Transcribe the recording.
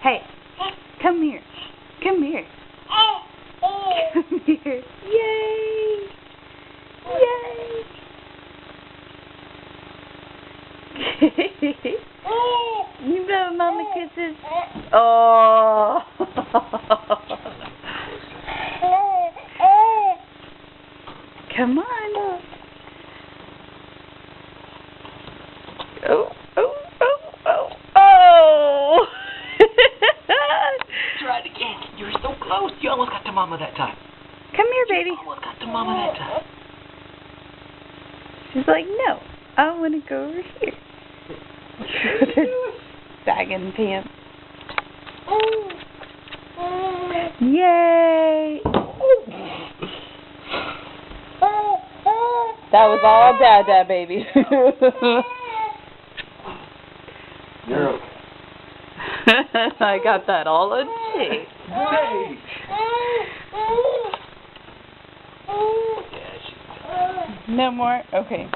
Hey, come here. Come here. Come here. Yay! Yay! You blow Mama kisses. Oh. Come on. Oh, oh, oh, oh, oh. Try it again. You were so close. You almost got to Mama that time. Come here, baby. You almost got to Mama that time. She's like, no, I want to go over here. Sagging pants. Yay! That was all Dada, baby. You're okay. I got that all on tape. Great. No more? Okay.